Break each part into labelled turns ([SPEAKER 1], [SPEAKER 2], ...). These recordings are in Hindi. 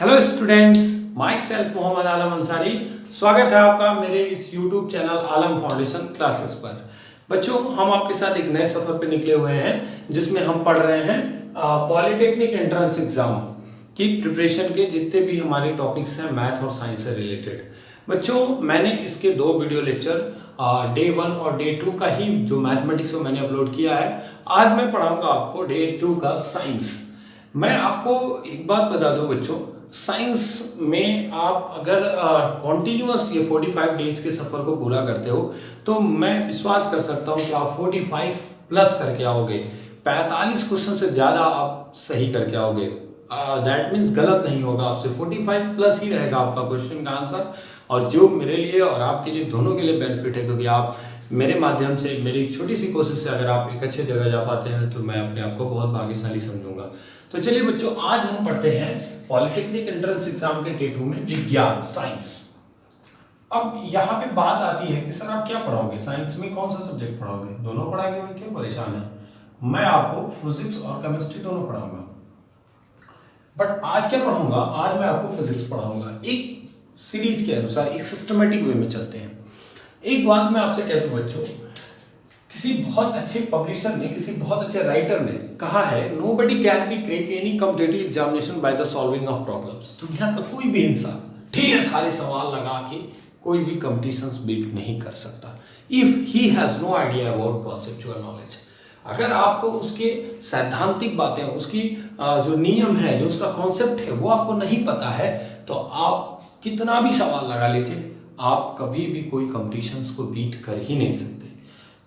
[SPEAKER 1] Hello students, myself Mohammad Alam Ansari. स्वागत है आपका मेरे इस YouTube channel Alam foundation classes पर। बच्चों, हम आपके साथ एक नए सफ़र पे निकले हुए हैं जिसमें हम पढ़ रहे हैं पॉलिटेक्निक एंट्रेंस एग्जाम की प्रिपरेशन के जितने भी हमारे टॉपिक्स हैं मैथ और साइंस से रिलेटेड। बच्चों, मैंने इसके 2 वीडियो लेक्चर डे 1 और डे 2 का ही जो मैथमेटिक्स को मैंने अपलोड किया है। आज मैं पढ़ाऊंगा आपको डे 2 का साइंस। मैं आपको एक बात बता दूं बच्चों, साइंस में आप अगर कॉन्टिन्यूअस ये 45 डेज के सफ़र को पूरा करते हो तो मैं विश्वास कर सकता हूँ कि आप 45 प्लस करके आओगे। 45 क्वेश्चन से ज़्यादा आप सही करके आओगे। दैट मीन्स गलत नहीं होगा, आपसे 45 प्लस ही रहेगा आपका क्वेश्चन का आंसर। और जो मेरे लिए और आपके लिए दोनों के लिए बेनिफिट है, क्योंकि आप मेरे माध्यम से, मेरी छोटी सी कोशिश से अगर आप एक अच्छे जगह जा पाते हैं तो मैं अपने आप को बहुत भाग्यशाली समझूंगा। तो चलिए बच्चों, आज हम पढ़ते हैं पॉलिटेक्निक एंट्रेंस एग्जाम के डे 2 में विज्ञान साइंस। अब यहाँ पे बात आती है कि सर आप क्या पढ़ाओगे, साइंस में कौन सा सब्जेक्ट पढ़ाओगे? दोनों पढ़ाएंगे, मैं क्यों परेशान है। मैं आपको फिजिक्स और केमिस्ट्री दोनों पढ़ाऊंगा। बट आज क्या पढ़ाऊंगा? आज मैं आपको फिजिक्स पढ़ाऊंगा। एक सीरीज के अनुसार, एक सिस्टमेटिक वे में चलते हैं। एक बात मैं आपसे कहता हूँ बच्चों, किसी बहुत अच्छे पब्लिशर ने, किसी बहुत अच्छे राइटर ने कहा है, nobody can be crack any competitive examination by the solving of problems. दुनिया का कोई भी इंसान ढेर सारे सवाल लगा के कोई भी कॉम्पिटिशंस बीट नहीं कर सकता if he has no idea about conceptual knowledge. अगर आपको उसके सैद्धांतिक बातें, उसकी जो नियम है, जो उसका कॉन्सेप्ट है, वो आपको नहीं पता है तो आप कितना भी सवाल लगा लीजिए, आप कभी भी कोई कॉम्पिटिशंस को बीट कर ही नहीं सकते।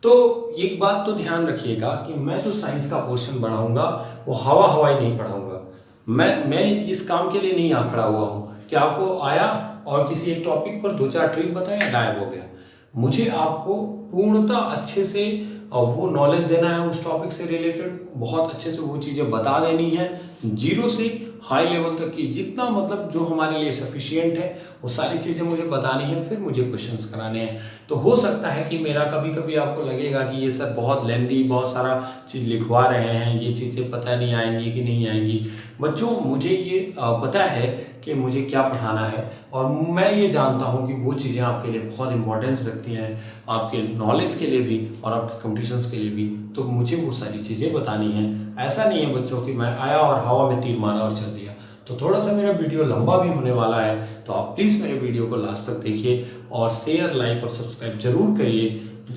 [SPEAKER 1] तो एक बात तो ध्यान रखिएगा कि मैं जो साइंस का पोर्शन बढ़ाऊंगा वो हवाई नहीं पढ़ाऊंगा। मैं इस काम के लिए नहीं आंकड़ा हुआ हूँ कि आपको आया और किसी एक टॉपिक पर 2-4 ट्रिक बताया, गायब हो गया। मुझे आपको पूर्णतः अच्छे से वो नॉलेज देना है, उस टॉपिक से रिलेटेड बहुत अच्छे से वो चीज़ें बता देनी है, जीरो से हाई लेवल तक की, जितना मतलब जो हमारे लिए सफिशिएंट है वो सारी चीज़ें मुझे बतानी है, फिर मुझे क्वेश्चंस कराने हैं। तो हो सकता है कि मेरा कभी कभी आपको लगेगा कि ये सर बहुत लेंदी, बहुत सारा चीज़ लिखवा रहे हैं, ये चीज़ें पता नहीं आएंगी कि नहीं आएंगी। बच्चों, मुझे ये पता है कि मुझे क्या पढ़ाना है और मैं ये जानता हूँ कि वो चीज़ें आपके लिए बहुत इंपॉर्टेंस रखती हैं, आपके नॉलेज के लिए भी और आपके कॉम्पिटिशन्स के लिए भी। तो मुझे वो सारी चीज़ें बतानी हैं। ऐसा नहीं है बच्चों कि मैं आया और हवा में तीर मारा और चल दिया। तो थोड़ा सा मेरा वीडियो लंबा भी होने वाला है, तो आप प्लीज़ मेरे वीडियो को लास्ट तक देखिए और शेयर, लाइक और सब्सक्राइब जरूर करिए।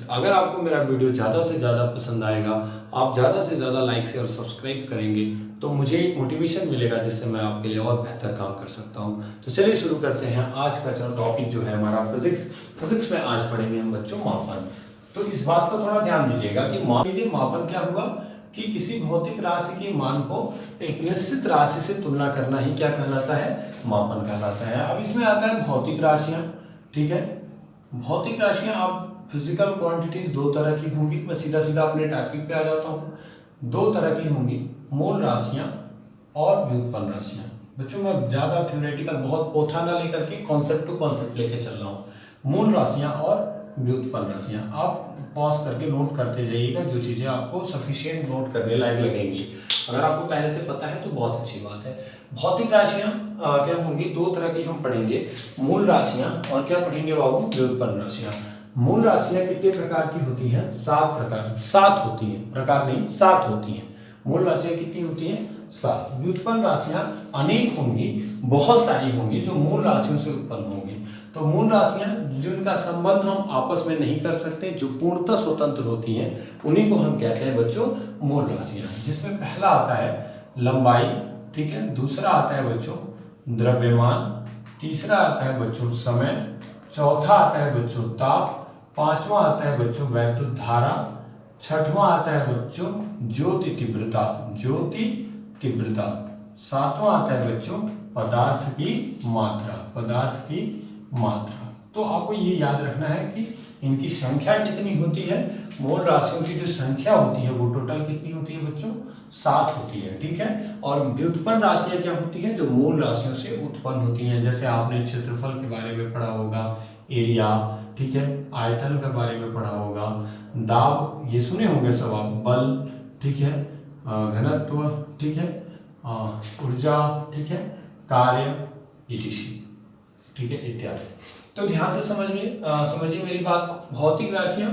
[SPEAKER 1] अगर आपको मेरा वीडियो ज़्यादा से ज़्यादा पसंद आएगा, आप ज़्यादा से ज़्यादा लाइक से और सब्सक्राइब करेंगे तो मुझे एक मोटिवेशन मिलेगा जिससे मैं आपके लिए और बेहतर काम कर सकता हूँ। तो चलिए शुरू करते हैं। आज का जो टॉपिक जो है हमारा फिजिक्स में आज पढ़ेंगे हम बच्चों मापन। तो इस बात को थोड़ा ध्यान दीजिएगा कि मापन क्या हुआ कि किसी भौतिक राशि के मान को एक निश्चित राशि से तुलना करना ही क्या कहलाता है? मापन कहलाता है। अब इसमें आता है भौतिक राशियाँ। ठीक है, भौतिक राशियाँ आप फिजिकल क्वांटिटीज 2 तरह की होंगी। मैं सीधा सीधा अपने टॉपिक पे आ जाता हूँ। 2 तरह की होंगी, मूल राशियाँ और व्युत्पन्न राशियाँ। बच्चों, मैं ज़्यादा थ्योरेटिकल बहुत पोथा ना लेकर के कॉन्सेप्ट टू कॉन्सेप्ट लेके चल रहा हूँ। मूल राशियाँ और व्युत्पन्न राशियाँ आप पॉज करके नोट करते जाइएगा, जो चीज़ें आपको सफिशिएंट नोट करने लायक लगेंगी। अगर आपको पहले से पता है तो बहुत अच्छी बात है। भौतिक राशियाँ क्या होंगी? 2 तरह की हम पढ़ेंगे, मूल राशियाँ और क्या पढ़ेंगे बाबू? व्युत्पन्न राशियाँ। मूल राशियाँ कितने प्रकार की होती हैं? 7 होती हैं, प्रकार नहीं 7 होती हैं। मूल राशियाँ कितनी होती हैं? 7। व्युत्पन्न राशियाँ अनेक होंगी, बहुत सारी होंगी जो मूल राशियों से उत्पन्न होंगी। तो मूल राशियाँ जिनका संबंध हम आपस में नहीं कर सकते, जो पूर्णतः स्वतंत्र होती हैं, उन्हीं को हम कहते हैं बच्चों मूल राशियाँ। जिसमें पहला आता है लंबाई, ठीक है, दूसरा आता है बच्चों द्रव्यमान, तीसरा आता है बच्चों समय, चौथा आता है बच्चों ताप, पांचवा आता है बच्चों वैद्युत धारा, छठवां आता है बच्चों ज्योति तीव्रता, सातवां आता है बच्चों पदार्थ की मात्रा। तो आपको ये याद रखना है कि इनकी संख्या कितनी होती है। मूल राशियों की जो संख्या होती है वो टोटल कितनी होती है बच्चों? 7 होती है। ठीक है, और व्युत्पन्न राशियाँ क्या होती हैं? जो मूल राशियों से उत्पन्न होती हैं। जैसे आपने क्षेत्रफल के बारे में पढ़ा होगा, एरिया, ठीक है, आयतन के बारे में पढ़ा होगा, दाब ये सुने होंगे सब आप, बल, ठीक है, घनत्व, ठीक है, ऊर्जा, ठीक है, कार्य etc, ठीक है, इत्यादि। तो ध्यान से समझिए मेरी बात। भौतिक राशियां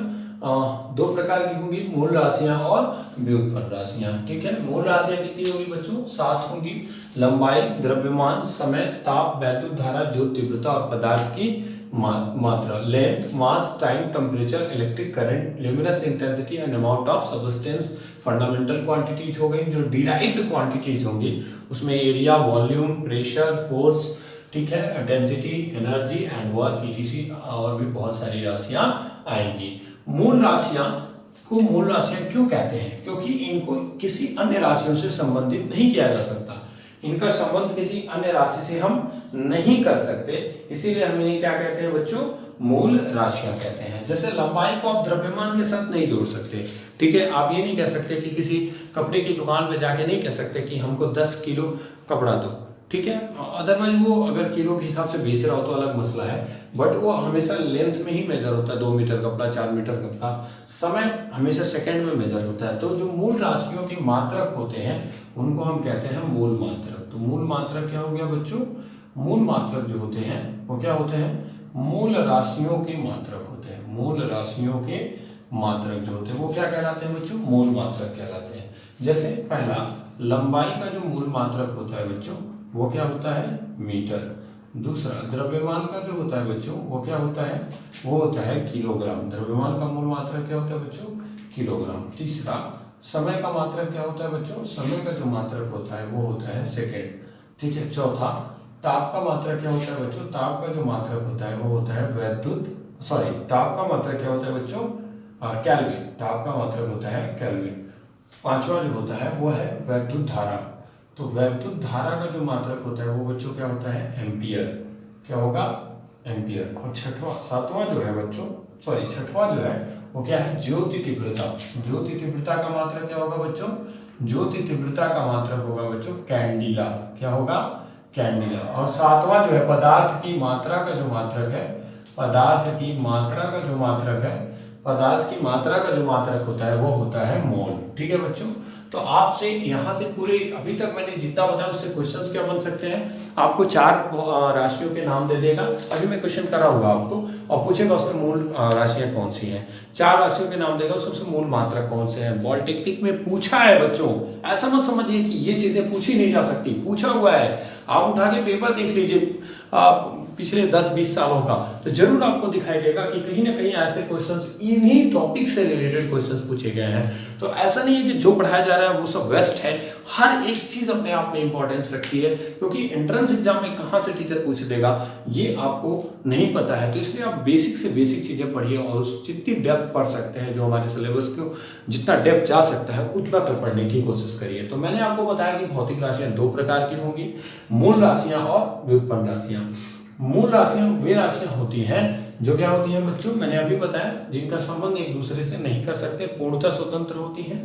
[SPEAKER 1] दो प्रकार की होंगी, मूल राशियां और व्युत्पन्न राशियां, ठीक है। मूल राशियां कितनी होंगी बच्चों? 7 होंगी। लंबाई, द्रव्यमान, समय, ताप, वैद्युत धारा, ज्योत तीव्रता और पदार्थ की मात्रा, length, mass, time, temperature, electric current, luminous intensity and amount of substance. Fundamental quantities हो गई। जो डिराइव्ड क्वांटिटीज होंगी उसमें एरिया, वॉल्यूम, प्रेशर, फोर्स, ठीक है, density, energy and work etc, और भी बहुत सारी राशियां आएंगी। मूल राशियां को मूल राशियां क्यों कहते हैं? क्योंकि इनको किसी अन्य राशियों से संबंधित नहीं किया जा सकता। इनका संबंध किसी अन्य राशि से हम नहीं कर सकते, इसीलिए हम इन्हें क्या कहते हैं बच्चों? मूल राशियां कहते हैं। जैसे लंबाई को आप द्रव्यमान के साथ नहीं जोड़ सकते, ठीक है। आप ये नहीं कह सकते कि किसी कपड़े की दुकान पे जाके नहीं कह सकते कि हमको 10 किलो कपड़ा दो, ठीक है। अदरवाइज वो अगर किलो के हिसाब से बेच रहा हो तो अलग मसला है, बट वो हमेशा लेंथ में ही मेजर होता है। 2 मीटर कपड़ा, 4 मीटर कपड़ा, समय हमेशा सेकंड में मेजर होता है। तो जो मूल राशियों के मात्रक होते हैं उनको हम कहते हैं मूल मात्रक। तो मूल मात्रक क्या हो गया बच्चों? मूल मात्रक जो होते हैं वो क्या होते हैं? मूल राशियों के मात्रक होते हैं। मूल राशियों के मात्रक जो होते हैं वो क्या कहलाते हैं बच्चों? मूल मात्रक कहलाते हैं। जैसे पहला, लंबाई का जो मूल मात्रक होता है बच्चों वो क्या होता है? मीटर। दूसरा, द्रव्यमान का जो होता है बच्चों वो क्या होता है? वो होता है किलोग्राम। द्रव्यमान का मूल मात्रक क्या होता है बच्चों? किलोग्राम। तीसरा, समय का मात्रक क्या होता है बच्चों? समय का जो मात्रक होता है वो होता है सेकेंड, ठीक है। चौथा, ताप का मात्रक क्या होता है बच्चों? ताप का जो मात्रक होता है वो होता है ताप का मात्रक क्या होता है बच्चों? केल्विन। ताप का मात्रक होता है केल्विन। पांचवा जो होता है वो है वैद्युत धारा। तो वैद्युत धारा का जो मात्रक होता है वो बच्चों क्या होता है? एम्पियर। क्या होगा? एम्पियर। और छठवां जो है बच्चों, छठवां जो है वो क्या है? ज्योति तीव्रता। ज्योति तीव्रता का मात्रक क्या होगा बच्चों? ज्योति तीव्रता का मात्रक होगा बच्चों कैंडिला। क्या होगा? कैंडिला। और सातवां जो है पदार्थ की मात्रा का जो मात्रक है, पदार्थ की मात्रा का जो मात्रक होता है वो होता है मोल, ठीक है बच्चों। तो आपसे यहाँ से पूरे अभी तक मैंने जितना बताया उससे क्वेश्चंस क्या बन सकते हैं? आपको 4 राशियों के नाम दे देगा। अभी मैं क्वेश्चन कराऊंगा आपको और पूछेगा उसमें मूल राशियां कौन सी हैं। 4 राशियों के नाम देगा, उसमें मूल मात्रक कौन से हैं। पॉलिटेक्निक में पूछा है बच्चों, ऐसा मत समझिए कि ये चीजें पूछी नहीं जा सकती, पूछा हुआ है। आप उठा के पेपर देख लीजिए पिछले 10-20 सालों का, तो जरूर आपको दिखाई देगा कि कहीं ना कहीं ऐसे क्वेश्चंस इन्हीं टॉपिक से रिलेटेड क्वेश्चंस पूछे गए हैं। तो ऐसा नहीं है कि जो पढ़ाया जा रहा है वो सब वेस्ट है। हर एक चीज अपने आप में इंपॉर्टेंस रखती है, क्योंकि एंट्रेंस एग्जाम में कहाँ से टीचर पूछ देगा ये आपको नहीं पता है। तो इसलिए आप बेसिक से बेसिक चीजें पढ़िए और जितनी डेप्थ पढ़ सकते हैं, जो हमारे सिलेबस को जितना डेप्थ जा सकता है उतना तक पढ़ने की कोशिश करिए। तो मैंने आपको बताया कि भौतिक राशियां 2 प्रकार की होंगी, मूल राशियां और व्युत्पन्न राशियां। मूल राशियां वे राशियां होती हैं जो क्या होती हैं बच्चों? मैंने अभी बताया, जिनका संबंध एक दूसरे से नहीं कर सकते, पूर्णतः स्वतंत्र होती हैं।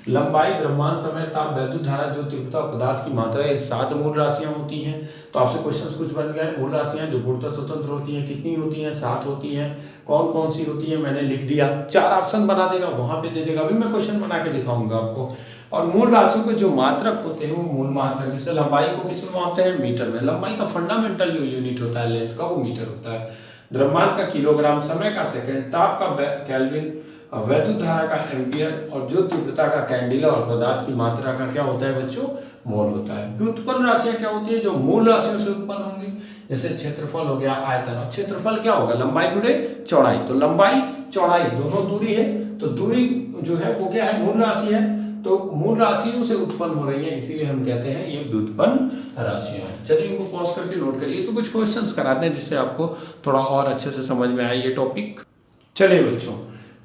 [SPEAKER 1] लंबाई, द्रव्यमान, समय, ताप, वैद्युत धारा, ज्योति तीव्रता, पदार्थ की मात्रा, ये 7 मूल राशियां होती हैं। तो आपसे क्वेश्चन कुछ बन गए। मूल राशियां जो पूर्णतः स्वतंत्र होती हैं कितनी होती हैं? 7 होती हैं। कौन कौन सी होती है मैंने लिख दिया, 4 ऑप्शन बना देगा, वहां पे दे देगा। अभी मैं क्वेश्चन बना के दिखाऊंगा आपको। और मूल राशियों के जो मात्रक होते हैं वो मूल मात्रक, जैसे लंबाई को किस में मापते हैं? मीटर में। लंबाई का फंडामेंटल जो यूनिट होता है लेंथ का वो मीटर होता है। द्रव्यमान का किलोग्राम, समय का सेकंड, ताप का केल्विन, वैद्युत धारा का एम्पियर और ज्योत तीव्रता का कैंडिला और पदार्थ की मात्रा का क्या होता है बच्चों? मोल होता है। व्युत्पन्न राशियां क्या होती है? जो मूल राशियों से उत्पन्न होंगी, जैसे क्षेत्रफल हो गया, आयतन। और क्षेत्रफल क्या होगा? लंबाई गुणे चौड़ाई। तो लंबाई चौड़ाई दोनों दूरी है, तो दूरी जो है वो क्या है? मूल राशि है। तो मूल राशियों से उत्पन्न हो रही है, इसीलिए हम कहते हैं ये व्युत्पन्न राशियां हैं। चलिए इनको पॉज करके नोट करिए। तो कुछ क्वेश्चंस कराते हैं जिससे आपको थोड़ा और अच्छे से समझ में आए ये टॉपिक। चलिए बच्चों,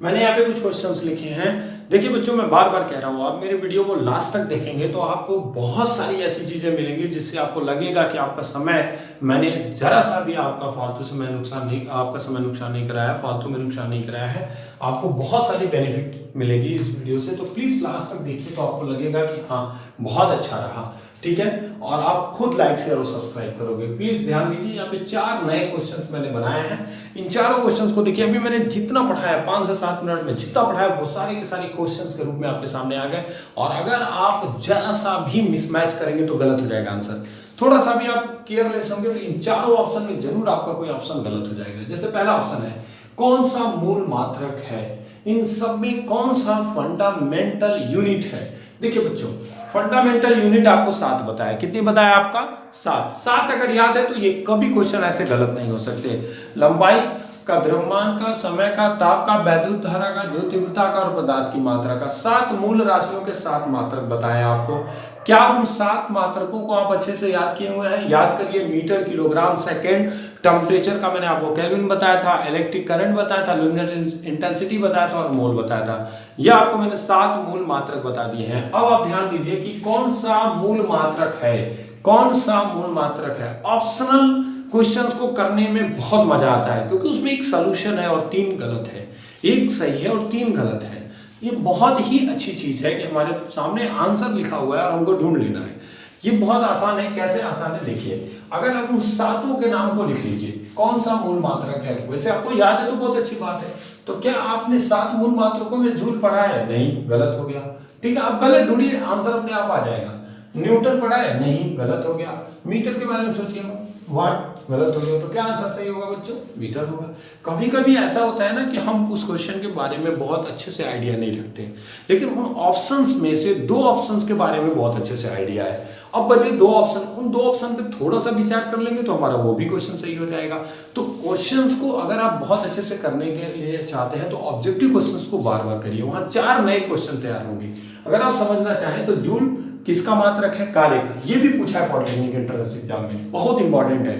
[SPEAKER 1] मैंने यहाँ पे कुछ क्वेश्चंस लिखे हैं। देखिए बच्चों, मैं बार बार कह रहा हूँ, आप मेरे वीडियो को लास्ट तक देखेंगे तो आपको बहुत सारी ऐसी चीजें मिलेंगी जिससे आपको लगेगा कि आपका समय, मैंने जरा सा भी आपका फालतू समय नुकसान नहीं कराया, फालतू में नुकसान नहीं कराया है। आपको बहुत सारी बेनिफिट मिलेगी इस वीडियो से, तो प्लीज लास्ट तक देखिए, तो आपको लगेगा कि हाँ बहुत अच्छा रहा, ठीक है। और आप खुद लाइक शेयर और सब्सक्राइब करोगे। प्लीज ध्यान दीजिए, यहाँ पे 4 नए क्वेश्चंस मैंने बनाए हैं। इन चारों क्वेश्चंस को देखिए, अभी मैंने जितना पढ़ाया 5 से 7 मिनट में जितना पढ़ाया वो सारे के सारे क्वेश्चंस के रूप में आपके सामने आ गए। और अगर आप जरा सा भी मिसमैच करेंगे तो गलत हो जाएगा आंसर। थोड़ा सा भी आप केयरलेस होंगे तो इन चारों ऑप्शन में जरूर आपका कोई ऑप्शन गलत हो जाएगा। जैसे पहला ऑप्शन है कौन सा मूल मात्रक है, इन सब में कौन सा फंडामेंटल यूनिट है। देखिए बच्चों, फंडामेंटल यूनिट आपको 7 बताया, कितनी बताया आपका 7 अगर याद है तो ये कभी क्वेश्चन ऐसे गलत नहीं हो सकते। लंबाई का, द्रव्यमान का, समय का, ताप का, वैद्युत धारा का, ज्योति तीव्रता का और पदार्थ की मात्रा का, 7 मूल राशियों के 7 मात्रक बताए आपको। क्या उन 7 मात्रकों को आप अच्छे से याद किए हुए हैं? याद करिए, मीटर, किलोग्राम, सेकेंड, टेम्परेचर का मैंने आपको केल्विन बताया था, इलेक्ट्रिक करंट बताया था, ल्यूमिनेसेंस इंटेंसिटी बताया था और मोल बताया था। यह आपको मैंने 7 मूल मात्रक बता दिए हैं। अब आप ध्यान दीजिए कि कौन सा मूल मात्रक है, कौन सा मूल मात्रक है। ऑप्शनल क्वेश्चंस को करने में बहुत मजा आता है क्योंकि उसमें एक सॉल्यूशन है और 3 गलत है, एक सही है और 3 गलत है। ये बहुत ही अच्छी चीज है कि हमारे सामने आंसर लिखा हुआ है और हमको ढूंढ लेना है। ये बहुत आसान है। कैसे आसान है देखिए, अगर आप उन 7 के नाम को लिख लीजिए, कौन सा मूल मात्रक है, वैसे आपको याद है तो बहुत अच्छी बात है। तो क्या आपने 7 मूल मात्रकों में जूल पढ़ा है? नहीं, गलत हो गया। ठीक है, आप गलत ढूंढिए, आंसर अपने आप आ जाएगा। न्यूटन पढ़ा है? नहीं, गलत हो गया। मीटर के बारे में सोचिए, वाट, गलत हो गया। तो क्या आंसर सही होगा बच्चों? मीटर होगा। कभी कभी ऐसा होता है ना कि हम उस क्वेश्चन के बारे में बहुत अच्छे से आइडिया नहीं रखते, लेकिन उन ऑप्शंस में से 2 ऑप्शंस के बारे में बहुत अच्छे से आइडिया है। अब बचे 2 ऑप्शन, उन 2 ऑप्शन पे थोड़ा सा विचार कर लेंगे तो हमारा वो भी क्वेश्चन सही हो जाएगा। तो क्वेश्चंस को अगर आप बहुत अच्छे से करने के लिए चाहते हैं तो ऑब्जेक्टिव क्वेश्चंस को बार बार करिए, वहां 4 नए क्वेश्चन तैयार होंगे। अगर आप समझना चाहें तो जूल किसका मात्रक है? कार्य का। ये भी पूछा है पॉलिटेक्निक एंट्रेंस एग्जाम में, बहुत इंपॉर्टेंट है।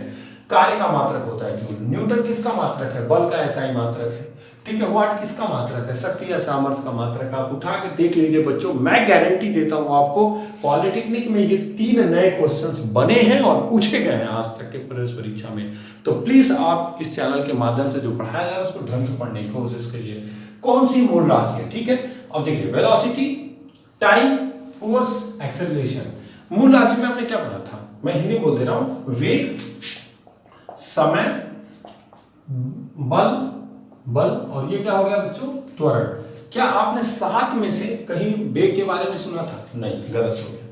[SPEAKER 1] कार्य का मात्रक होता है जूल। न्यूटन किसका मात्रक है? बल का एसआई मात्रक है। ठीक है, वाट किसका मात्रक है? शक्ति या सामर्थ्य का मात्रक। आप उठा के देख लीजिए बच्चों, मैं गारंटी देता हूं आपको, पॉलिटेक्निक में ये 3 नए क्वेश्चंस बने हैं और पूछे गए हैं आज तक के प्रवेश परीक्षा में। तो प्लीज आप इस चैनल के माध्यम से जो पढ़ाया जा रहा है उसको ढंग से पढ़ने की कोशिश करिए। कौन सी मूल राशि है? ठीक है, अब देखिए, वेलोसिटी, टाइम, फोर्स, एक्सेलरेशन। मूल राशि में आपने क्या पढ़ा था? मैं हिंदी बोल दे रहा हूं। वेग, समय, बल और ये क्या हो गया बच्चों? त्वरण। क्या आपने 7 में से कहीं वेग के बारे में सुना था? नहीं, गलत हो गया।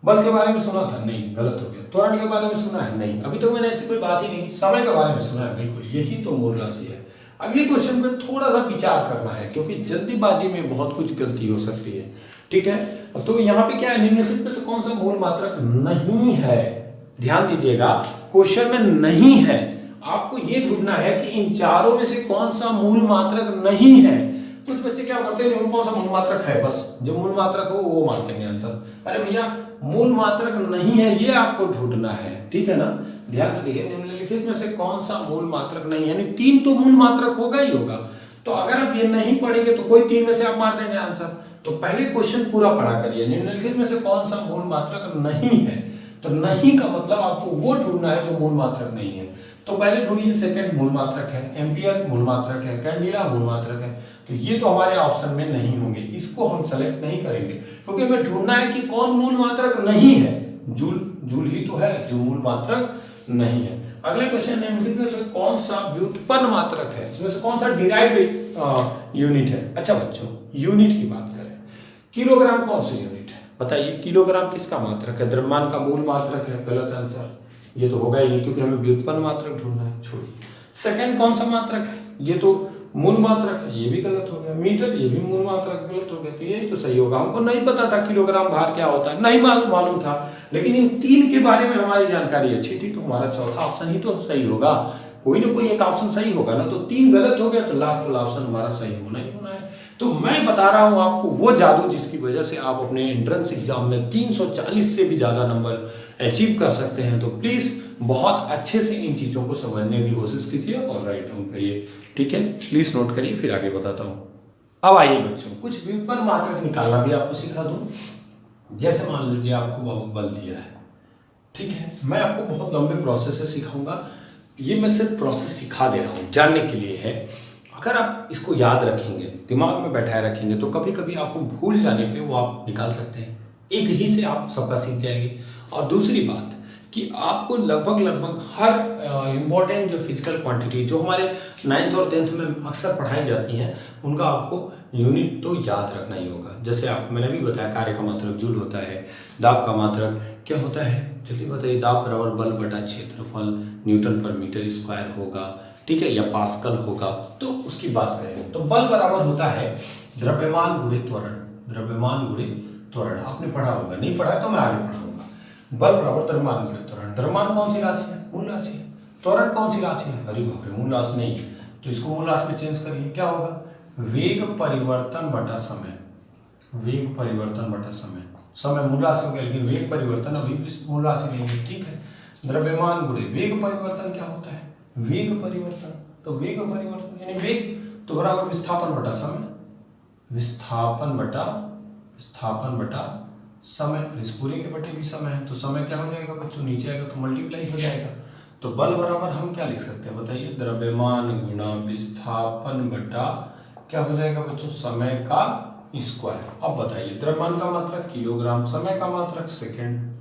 [SPEAKER 1] बल के बारे में सुना था? नहीं, गलत हो गया। त्वरण के बारे में सुना है? नहीं, अभी तक मैंने ऐसी कोई बात ही नहीं। समय के बारे में सुना है? बिल्कुल, यही तो मूल राशि है। अगले क्वेश्चन पे थोड़ा सा विचार करना है क्योंकि जल्दीबाजी में बहुत कुछ गलती हो सकती है। ठीक है, तो यहाँ पे क्या है, निम्नलिखित में से कौन सा मूल मात्रक नहीं है? ध्यान दीजिएगा, क्वेश्चन में नहीं है, आपको ये ढूंढना है कि इन चारों में से कौन सा मूल मात्रक नहीं है। कुछ बच्चे क्या करते हैं, कौन सा मूल मात्रक है, बस जो मूल मात्रक हो वो मार देंगे आंसर। अरे भैया, मूल मात्रक नहीं है, ये आपको ढूंढना है। ठीक है ना, ध्यान से देखिए, निम्नलिखित में से कौन सा मूल मात्रक नहीं, यानी 3 तो मूल मात्रक होगा ही होगा। तो अगर आप ये नहीं पढ़ेंगे तो कोई 3 में से आप मार देंगे आंसर। तो पहले क्वेश्चन पूरा पढ़ा करिए, निम्नलिखित में से कौन सा मूल मात्रक नहीं है। तो नहीं का मतलब आपको वो ढूंढना है जो मूल मात्रक नहीं है। तो पहले ढूंढिए, सेकंड मूल मात्रक है, एम्पियर मूल मात्रक है, कैंडिला मूल मात्रक है। तो ये तो हमारे ऑप्शन में नहीं होंगे, इसको हम सेलेक्ट नहीं करेंगे क्योंकि हमें ढूंढना है कि कौन मूल मात्रक नहीं है। जूल ही तो है जो मूल मात्रक नहीं है। अगले क्वेश्चन, निम्नलिखित में से कौन सा व्युत्पन्न मात्रक है, इसमें से कौन सा डिराइव्ड यूनिट है। अच्छा बच्चों, यूनिट की बात करें, किलोग्राम कौन सी यूनिट है बताइए? किलोग्राम किसका मात्रक है? द्रव्यमान का मूल मात्रक है, गलत आंसर। ये तो होगा ही क्योंकि हमें व्युत्पन्न मात्रक ढूंढना है, छोड़िए। सेकंड कौन सा मात्रक है? ये तो मूल मात्रक है, ये भी गलत हो गया। मीटर, ये भी मूल मात्रक, गलत हो गया। तो यही तो सही होगा। हमको नहीं पता था किलोग्राम भार क्या होता है, नहीं मालूम था, लेकिन इन 3 के बारे में हमारी जानकारी अच्छी थी तो हमारा चौथा ऑप्शन ही तो सही होगा। कोई ना कोई एक ऑप्शन सही होगा ना। तो 3 गलत हो गया तो लास्ट वाला ऑप्शन हमारा सही होना ही होना है। तो मैं बता रहा हूं आपको वो जादू जिसकी वजह से आप अपने एंट्रेंस एग्जाम में 340 से भी ज्यादा नंबर अचीव कर सकते हैं। तो प्लीज बहुत अच्छे से इन चीजों को समझने की कोशिश कीजिए और राइट डाउन करिए। ठीक है, प्लीज नोट करिए, फिर आगे बताता हूँ। अब आइए बच्चों, कुछ व्युत्पन्न मात्रक निकालना भी आपको सिखा दूं। जैसे मान लीजिए आपको बल दिया है, ठीक है, मैं आपको बहुत लंबे प्रोसेस से सिखाऊंगा। ये मैं सिर्फ प्रोसेस सिखा दे रहा हूँ, जानने के लिए है। अगर आप इसको याद रखेंगे, दिमाग में बैठाए रखेंगे, तो कभी कभी आपको भूल जाने पे वो आप निकाल सकते हैं। एक ही से आप सबका सीख जाएंगे। और दूसरी बात कि आपको लगभग हर इम्पोर्टेंट जो फिजिकल क्वांटिटी जो हमारे 9th और 10th में अक्सर पढ़ाई जाती हैं, उनका आपको यूनिट तो याद रखना ही होगा। जैसे आप, मैंने भी बताया, कार्य का मात्रक जूल होता है, दाब का मात्रक क्या होता है, जल्दी बताइए। दाब बराबर बल बटा क्षेत्रफल न्यूटन पर मीटर स्क्वायर होगा, ठीक है, या पास्कल होगा, तो उसकी बात करेंगे। तो बल बराबर होता है द्रव्यमान गुणे त्वरण, द्रव्यमान गुणे त्वरण। आपने पढ़ा होगा, नहीं पढ़ा तो मैं आगे पढ़ाऊंगा। बल बराबर द्रव्यमान गुणे त्वरण। द्रव्यमान कौन सी राशि है? मूल राशि है। त्वरण कौन सी राशि है? अरे बाप रे, मूल राशि नहीं, तो इसको मूल राशि में चेंज करिए, क्या होगा? वेग परिवर्तन बटा समय, वेग परिवर्तन बटा समय। समय मूल राशि हो गया, लेकिन वेग परिवर्तन अभी भी मूल राशि नहीं है, ठीक है। द्रव्यमान गुणे वेग परिवर्तन क्या होता है? वेग परिवर्तन, तो वेग परिवर्तन यानी वेग तो बराबर विस्थापन बटा समय, विस्थापन बटा समय। इस पूरे के बटे भी समय है, तो समय क्या हो जाएगा बच्चों? नीचे आएगा तो मल्टीप्लाई हो जाएगा। तो बल बराबर हम क्या लिख सकते हैं बताइए? द्रव्यमान गुणा विस्थापन बटा क्या हो जाएगा बच्चों? समय का स्क्वायर। अब बताइए, द्रव्यमान का मात्रक किलोग्राम, समय का मात्रक सेकंड,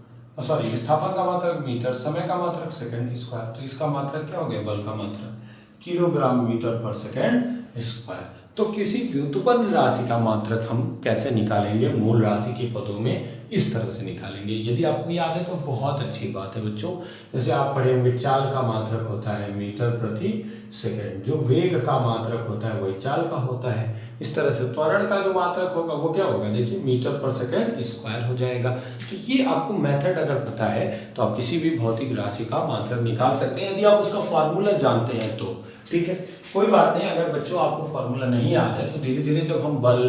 [SPEAKER 1] सॉरी विस्थापन का मात्रक मीटर, समय का मात्रक सेकंड स्क्वायर। तो इसका मात्रक क्या हो गया? बल का मात्रक किलोग्राम मीटर पर सेकंड स्क्वायर। तो किसी व्युत्पन्न राशि का मात्रक हम कैसे निकालेंगे? मूल राशि के पदों में इस तरह से निकालेंगे। यदि आपको याद है तो बहुत अच्छी बात है बच्चों। जैसे आप पढ़े होंगे, चाल का मात्रक होता है मीटर प्रति सेकंड, जो वेग का मात्रक होता है वही चाल का होता है। इस तरह से त्वरण का जो मात्रक होगा वो क्या होगा? देखिए, मीटर पर सेकंड स्क्वायर हो जाएगा। तो ये आपको मेथड अगर पता है तो आप किसी भी भौतिक राशि का मात्रक निकाल सकते हैं, यदि आप उसका फॉर्मूला जानते हैं तो, ठीक है। कोई बात नहीं, अगर बच्चों आपको फॉर्मूला नहीं याद है तो धीरे धीरे जब हम बल,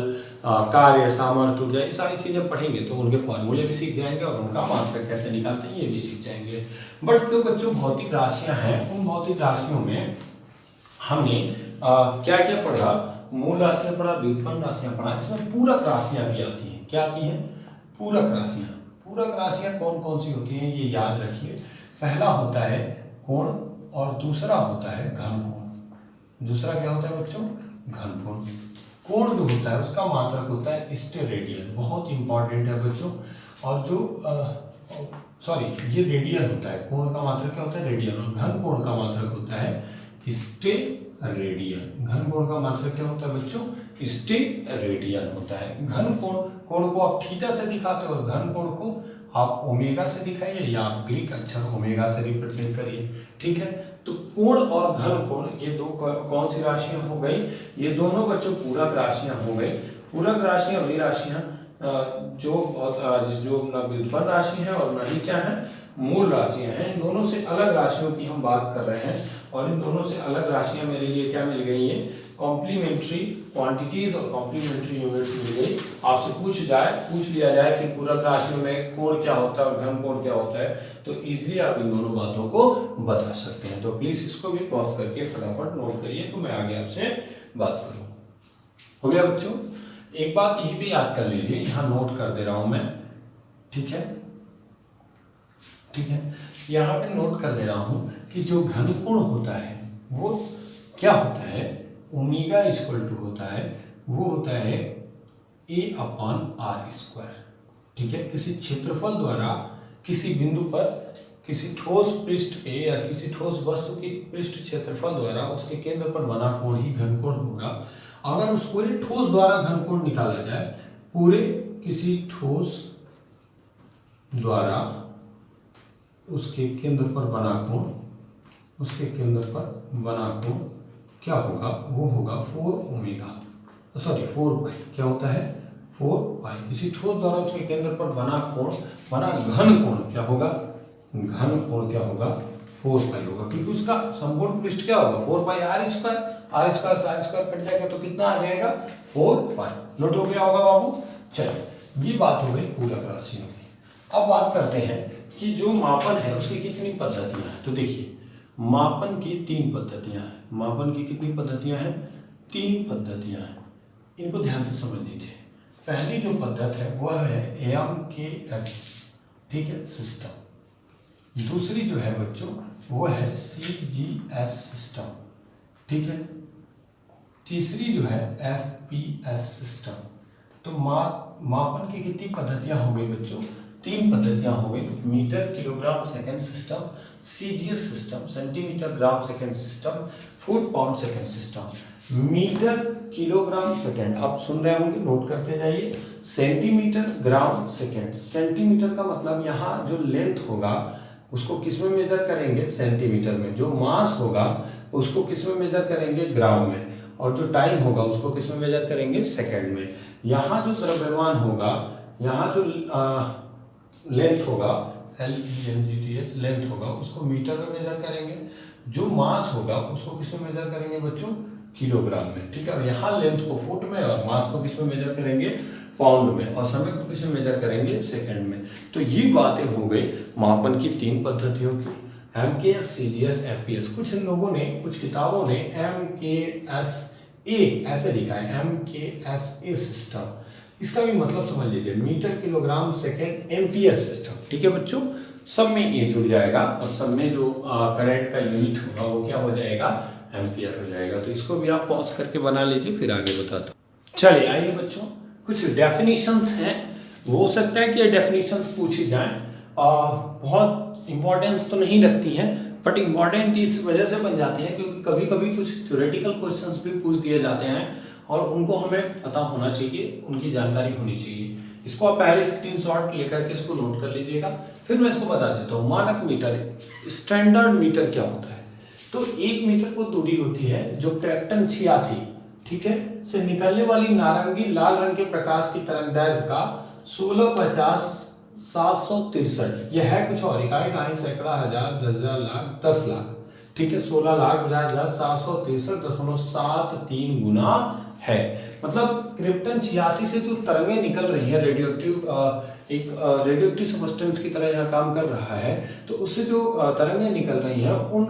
[SPEAKER 1] कार्य, सामर्थ्य, ऊर्जा, ये सारी चीजें पढ़ेंगे तो उनके फॉर्मूले भी सीख जाएंगे और उनका मात्रक कैसे निकालते हैं ये भी सीख जाएंगे। बट जो बच्चों भौतिक राशियां हैं, उन भौतिक राशियों में हमने क्या क्या पढ़ा? मूल राशियां पढ़ा, व्युत्पन्न राशियां पढ़ा, इसमें पूरक राशियां भी आती हैं। क्या आती हैं? पूरक राशियां। पूरक राशियां कौन कौन सी होती हैं ये याद रखिए। पहला होता है कोण और दूसरा होता है घन कोण। दूसरा क्या होता है बच्चों? घन कोण। कोण जो होता है उसका मात्रक होता है स्टेरेडियन, बहुत इंपॉर्टेंट है बच्चों। और जो सॉरी ये रेडियन होता है, कोण का मात्रक क्या होता है? रेडियन। और घन कोण का मात्रक होता है स्टेरेडियन। घन कोण का मात्रक क्या होता है बच्चों? स्टेरेडियन होता है। घन कोण को आप थीटा से दिखाते हो और घन कोण को आप ओमेगा से दिखाइए या आप ग्रीक अक्षर ओमेगा से रिप्रेजेंट करिए, ठीक है। तो कोण और घन कोण ये दो कौन सी राशियां हो गई? ये दोनों बच्चों पूरक राशियां हो गई। पूरक राशियां वही राशियां जो व्युत्पन्न राशि है और वही क्या है? मूल राशियां हैं। इन दोनों से अलग राशियों की हम बात कर रहे हैं और इन दोनों से अलग राशियां मेरे लिए क्या मिल गई है? कॉम्प्लीमेंट्री क्वांटिटीज और कॉम्प्लीमेंट्री यूनिट्स मिल गई। आपसे पूछ लिया जाए कि पूरक राशियों में कोण क्या होता है और घन कोण क्या होता है, तो इजीली आप इन दोनों बातों को बता सकते हैं। तो प्लीज इसको भी पॉज करके फटाफट नोट करिए तो मैं आगे आपसे बात करूँ। हो गया बच्चों? एक बात यही भी याद कर लीजिए, यहाँ नोट कर दे रहा हूं मैं, ठीक है, ठीक है। यहाँ पे नोट कर दे रहा हूं कि जो घन कोण होता है वो क्या होता है? ओमेगा इक्वल टू होता है, वो होता है A/r², ठीक है। किसी क्षेत्रफल द्वारा किसी बिंदु पर किसी ठोस पृष्ठ के या किसी ठोस वस्तु की पृष्ठ क्षेत्रफल द्वारा उसके केंद्र पर बना कोण ही घन कोण होगा। अगर उस पूरे ठोस द्वारा घन कोण निकाला जाए, पूरे किसी ठोस द्वारा उसके केंद्र पर बना कोण, उसके केंद्र पर बना कोण क्या होगा? वो होगा 4 पाई। क्या होता है? 4 पाई। किसी ठोस द्वारा उसके केंद्र पर बना कोण, बना घन कोण क्या होगा? घन कोण क्या होगा? 4 पाई होगा, क्योंकि उसका संपूर्ण पृष्ठ क्या होगा? 4 पाई r स्क्वायर। r स्क्वायर से r स्क्वायर कट जाएगा तो कितना आ जाएगा? 4 पाई। नोट हो गया होगा बाबू? चलिए, ये बात हो गई पूरक राशियों की। अब बात करते हैं कि जो मापन है उसकी कितनी पद्धतियां हैं। तो देखिए, मापन की 3 पद्धतियां हैं। मापन की कितनी पद्धतियां हैं? 3 पद्धतियां हैं। इनको ध्यान से समझ लीजिए। पहली जो पद्धति है वह है AMKS, ठीक है, सिस्टम। दूसरी जो है बच्चों वो है CGS सिस्टम, ठीक है। तीसरी जो है FPS सिस्टम। तो मापन की कितनी पद्धतियां हो गई बच्चों? 3 पद्धतियां हो गई। Metre kilogram second system, CGS system, centimetre gram second system, foot pound second system. Metre kilogram second आप सुन रहे होंगे, नोट करते जाइए। Centimetre gram second. सेंटीमीटर का मतलब यहाँ जो लेंथ होगा उसको किस में मेजर करेंगे, सेंटीमीटर में। जो मास होगा उसको किस में मेजर करेंगे, ग्राम में। और जो टाइम होगा उसको किस में मेजर करेंगे, सेकेंड में। यहाँ जो द्रव्यमान होगा, यहाँ जो लेंथ होगा, LENGTH लेंथ होगा, उसको मीटर में मेजर करेंगे। जो मास होगा उसको किस में मेजर करेंगे बच्चों, किलोग्राम में। ठीक है, और यहाँ लेंथ को फुट में और मास को किस में मेजर करेंगे, पाउंड में। और समय को किस में मेजर करेंगे, सेकंड में। तो ये बातें हो गई मापन की 3 पद्धतियों की, MKS, CGS, FPS। कुछ लोगों ने, कुछ किताबों ने MKSA ऐसे लिखा है, MKSA सिस्टम। इसका भी मतलब समझ लीजिए, metre kilogram second ampere system. ठीक है बच्चों, सब में ए जुड़ जाएगा और सब में जो करंट का यूनिट होगा वो क्या हो जाएगा, एम्पियर हो जाएगा। तो इसको भी आप पॉज करके बना लीजिए, फिर आगे बताता हूँ। चलिए आइए बच्चों, कुछ डेफिनेशंस हैं, हो सकता है कि ये डेफिनेशंस पूछी जाएं। बहुत इंपॉर्टेंस तो नहीं रखती हैं, बट इम्पॉर्टेंट इस वजह से बन जाती हैं क्योंकि कभी कभी कुछ थ्योरेटिकल क्वेश्चंस भी पूछ दिए जाते हैं और उनको हमें पता होना चाहिए, उनकी जानकारी होनी चाहिए। इसको आप पहले स्क्रीनशॉट लेकर के इसको नोट कर लीजिएगा, फिर मैं इसको बता देता हूँ। मानक मीटर, स्टैंडर्ड मीटर क्या होता है? तो 1 मीटर को दूरी होती है जो क्रेप्टन 86, ठीक है, से निकलने वाली नारंगी लाल रंग के प्रकाश की तरंगदैर्घ्य का 1650,763। यह है कुछ और, इकाई दहाई सैकड़ा हजार 10,000 लाख 10 लाख, ठीक है, 16,50,763.73 गुना है। मतलब क्रिप्टन 86 से जो तरंगें निकल रही है, एक रेडियोएक्टिव सब्सटेंस की तरह यह काम कर रहा है, तो उससे जो तरंगें निकल रही हैं उन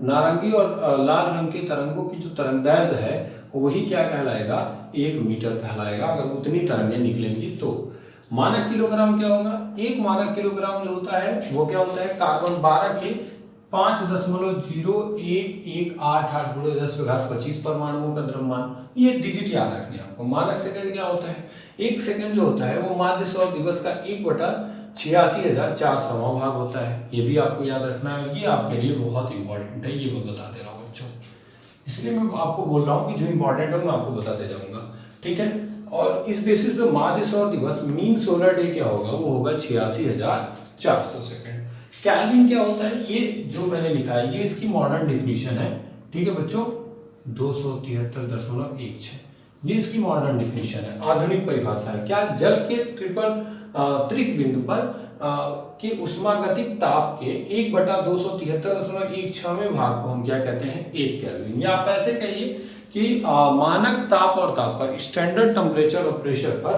[SPEAKER 1] नारंगी और लाल रंग के तरंगों की जो तरंगदैर्घ्य है वही क्या कहलाएगा, 1 मीटर कहलाएगा, अगर उतनी तरंगें निकलेंगी तो। मानक किलोग्राम क्या होगा? 1 मानक किलोग्राम जो होता है वो क्या होता है, कार्बन 12 के 5.0118 × 10⁻25 परमाणुओं का द्रव्यमान। ये डिजिट याद रखनी है आपको। मानक सेकंड क्या होता है? 1 सेकंड जो होता है वो माध्य सौर दिवस का 1/86,400वां भाग होता है। ये भी आपको याद रखना है, ये आपके लिए बहुत इंपॉर्टेंट है, ये मैं बता दे रहा हूँ बच्चों। इसलिए मैं आपको बोल रहा हूँ कि जो इंपॉर्टेंट है मैं आपको बताते जाऊंगा, ठीक है। और इस बेसिस पे माध्य सौर दिवस मीन सोलर डे क्या होगा, वो होगा 86,400 सेकंड। केल्विन क्या होता है? ये जो मैंने लिखा है ये इसकी मॉडर्न डिफिनीशन है, ठीक है बच्चों, 273.16। ये इसकी मॉडर्न डिफिनीशन है, आधुनिक परिभाषा है। क्या? जल के त्रिक बिंदु पर के उष्मागतिक ताप के 1/273.16वें भाग को हम क्या कहते हैं, 1 केल्विन। या आप ऐसे कहिए कि मानक ताप और ताप पर, स्टैंडर्ड टेम्परेचर और प्रेशर पर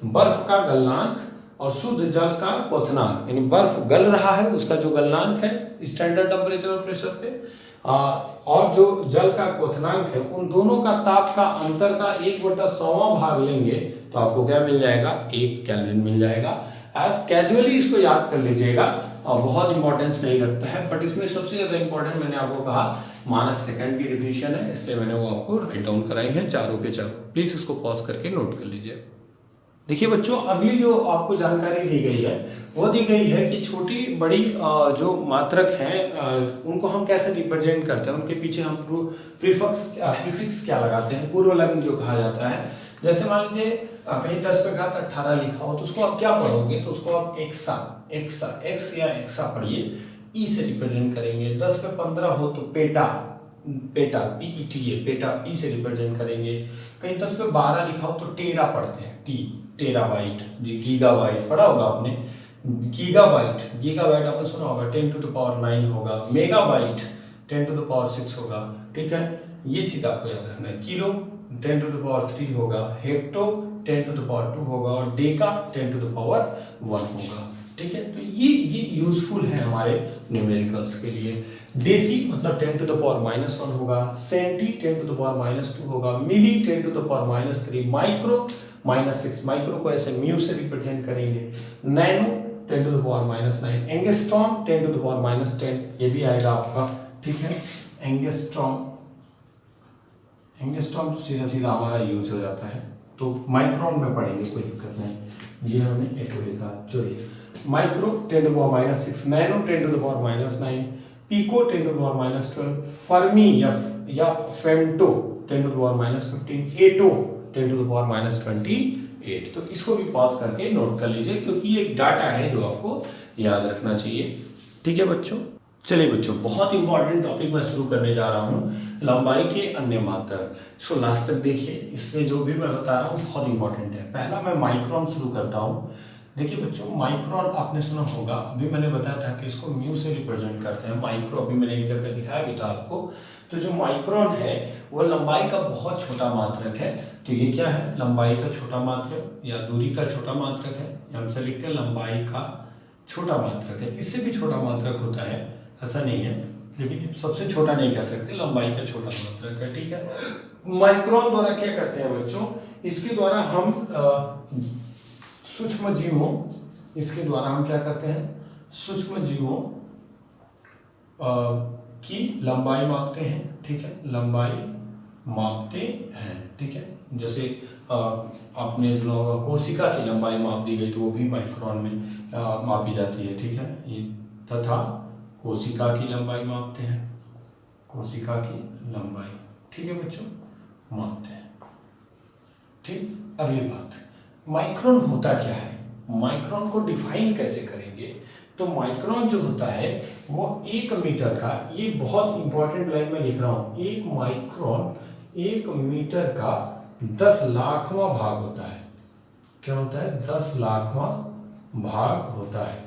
[SPEAKER 1] बर्फ का गलनांक और शुद्ध जल का क्वथनांक, यानी बर्फ गल रहा है उसका जो गलनांक है स्टैंडर्ड टेम्परेचर और प्रेशर पे, और जो जल का क्वथनांक है, उन दोनों का ताप का अंतर का 1/100वां भाग लेंगे तो आपको क्या मिल जाएगा, 1 केल्विन मिल जाएगा। आज कैजुअली इसको याद कर लीजिएगा और बहुत इंपॉर्टेंस नहीं रखता है, बट इसमें सबसे ज्यादा इंपॉर्टेंट मैंने आपको कहा मानक सेकंड की डिफिनीशन है, इसलिए मैंने वो आपको राइट डाउन कराई है चारों के चारों। प्लीज इसको पॉज करके नोट कर लीजिए। देखिए बच्चों, अगली जो आपको जानकारी दी गई है वो दी गई है कि छोटी बड़ी जो मात्रक हैं उनको हम कैसे रिप्रेजेंट करते हैं, उनके पीछे हम प्रीफिक्स क्या लगाते हैं, पूर्व लग्न जो कहा जाता है। जैसे मान लीजिए कहीं 10 पे घात 18 लिखा हो तो उसको आप क्या पढ़ोगे, तो उसको आप एक्स या एक्सा पढ़िए, ई से रिप्रेजेंट करेंगे। 10 पे 15 हो तो पेटा PETA ई से रिप्रेजेंट करेंगे। कहीं 10 पे 12 लिखा हो तो टेरा पढ़ते हैं, टेराबाइट, जी गीगाबाइट पढ़ा होगा आपने, गीगाबाइट आपने सुना होगा, 10⁹ होगा। मेगाबाइट 10⁶ होगा, ठीक है, ये चीज आपको याद रखना है। किलो 10⁻³ होगा, हेक्टो 10⁻² होगा और डेका 10⁻1 होगा, ठीक है। तो ये यूजफुल है हमारे न्यूमेरिकल्स के लिए। डेसी मतलब 10⁻⁻1 होगा, सेंटी 10⁻⁻2 होगा, मिली 10⁻⁻3, माइक्रो -6, माइक्रो को ऐसे म्यू से रिप्रेजेंट करेंगे। नैनो 10⁻⁹, एंगस्ट्रॉम 10⁻10, ये भी आएगा आपका, ठीक है। एंगस्ट्रॉम तो सीधा हमारा यूज हो जाता है, तो माइक्रोन में पढ़ेंगे, कोई दिक्कत नहीं। ये हमने एटो लिखा, चलिए। माइक्रो 10⁻⁶, नैनो 10⁻⁹, पिको 10⁻12, फर्मी या फेम्टो 10⁻15, एटो 10⁻28 8। तो इसको भी पॉज करके नोट कर लीजिए क्योंकि ये एक डाटा है जो आपको याद रखना चाहिए। ठीक है बच्चों, चलिए बच्चों, बहुत इंपॉर्टेंट टॉपिक मैं शुरू करने जा रहा हूँ, लंबाई के अन्य मात्रक। इसको लास्ट तक देखिए, इसमें जो भी मैं बता रहा हूँ बहुत इंपॉर्टेंट है। पहला मैं माइक्रोन शुरू करता हूँ। देखिए बच्चों, माइक्रोन आपने सुना होगा, अभी मैंने बताया था कि इसको म्यू से रिप्रेजेंट करते हैं। माइक्रो अभी मैंने एक जगह दिखाया भी था आपको। तो जो माइक्रोन है वो लंबाई का बहुत छोटा मात्रक है। तो ये क्या है, लंबाई का छोटा मात्रक या दूरी का छोटा मात्रक है, हमसे लिखते हैं लंबाई का छोटा मात्रक है। इससे भी छोटा मात्रक होता है, ऐसा नहीं है, लेकिन सबसे छोटा नहीं कह सकते, लंबाई का छोटा मात्रक है। ठीक है, माइक्रोन द्वारा क्या करते हैं बच्चों, इसके द्वारा हम सूक्ष्म जीवों, इसके द्वारा हम क्या करते हैं, सूक्ष्म जीवों की लंबाई मापते हैं। ठीक है, लंबाई मापते हैं। ठीक है, जैसे आपने जो कोशिका की लंबाई माप दी गई तो वो भी माइक्रोन में मापी जाती है। ठीक है, ये तथा कोशिका की लंबाई मापते हैं, कोशिका की लंबाई। ठीक है बच्चों, मापते हैं। ठीक, अगली बात, माइक्रोन होता क्या है, माइक्रोन को डिफाइन कैसे करेंगे। तो माइक्रोन जो होता है वो 1 मीटर का, ये बहुत इंपॉर्टेंट लाइन में लिख रहा हूं, एक माइक्रोन 1 मीटर का 10 लाखवां भाग होता है। क्या होता है, 10 लाखवां भाग होता है।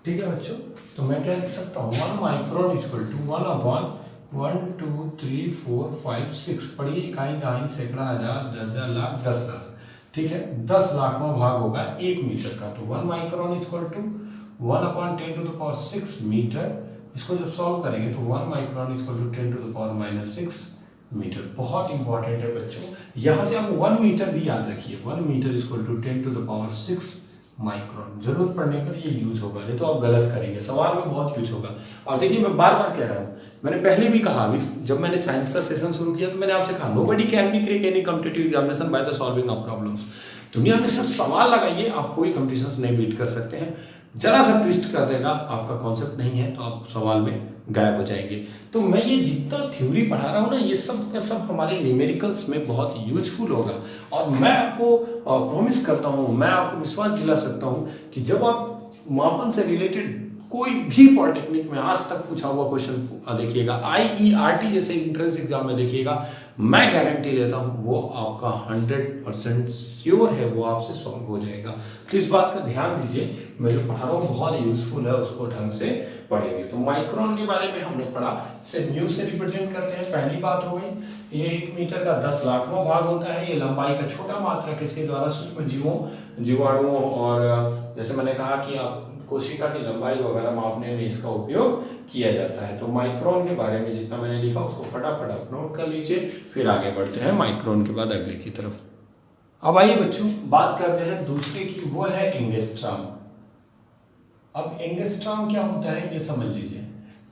[SPEAKER 1] ठीक है बच्चों, तो मैं क्या लिख सकता हूँ, 1 माइक्रोन इक्वल टू 1/1 2 3 4 5 6, पढ़िए, इकाई, दहाई, सैकड़ा, हजार, 10,000, लाख, 10 लाख। ठीक है, 10 लाखवां भाग होगा 1 मीटर का। तो 1 माइक्रोन इक्वल टू 1/10⁻⁶ मीटर। इसको जब सॉल्व करेंगे तो 1 माइक्रोन इक्वल टू 10⁻⁻6 मीटर। बहुत इंपॉर्टेंट है बच्चों, यहाँ से आप 1 मीटर भी याद रखिए, 1 मीटर इक्वल टू 10⁻6 माइक्रोन। जरूरत पड़ने पर ये यूज होगा, नहीं तो आप गलत करेंगे, सवाल में बहुत यूज होगा। और देखिए, मैं बार बार कह रहा हूँ, मैंने पहले भी कहा, अभी जब मैंने साइंस का सेशन शुरू किया तो मैंने आपसे कहा, nobody can be crack any competitive examination by the solving of problems. दुनिया में सिर्फ सवाल लगाइए, आप कोई कॉम्पिटिशन नहीं बीट कर सकते हैं। जरा सा ट्विस्ट कर देगा, आपका कॉन्सेप्ट नहीं है तो आप सवाल में गायब हो जाएंगे। तो मैं ये जितना थ्योरी पढ़ा रहा हूँ ना, ये सब का सब हमारे न्यूमेरिकल्स में बहुत यूजफुल होगा। और मैं आपको प्रॉमिस करता हूँ, मैं आपको विश्वास दिला सकता हूँ कि जब आप मापन से रिलेटेड कोई भी पॉलिटेक्निक में आज तक पूछा हुआ क्वेश्चन देखिएगा, IERT जैसे एंट्रेंस एग्जाम में देखिएगा, मैं गारंटी लेता हूँ वो आपका 100% श्योर है, वो आपसे सॉल्व हो जाएगा। तो इस बात का ध्यान दीजिए, मैं जो पढ़ा रहा हूँ बहुत यूजफुल है, उसको ढंग से पढ़ेंगे। तो माइक्रोन के बारे में हमने पढ़ा, इसे म्यू से रिप्रेजेंट करते हैं, पहली बात हो गई। ये 1 मीटर का 10 लाखवां भाग होता है, ये लंबाई का छोटा मात्रक, इसके द्वारा सूक्ष्म जीवों, जीवाणुओं और जैसे मैंने कहा कि आप कोशिका की लंबाई वगैरह मापने में इसका उपयोग किया जाता है। तो माइक्रोन के बारे में जितना मैंने लिखा उसको फटाफट आप नोट कर लीजिए, फिर आगे बढ़ते हैं माइक्रोन के बाद अगले की तरफ। अब आइए बच्चों, बात करते हैं दूसरे की, वो है एंगस्ट्रॉम। अब एंगस्ट्रॉम क्या होता है ये समझ लीजिए।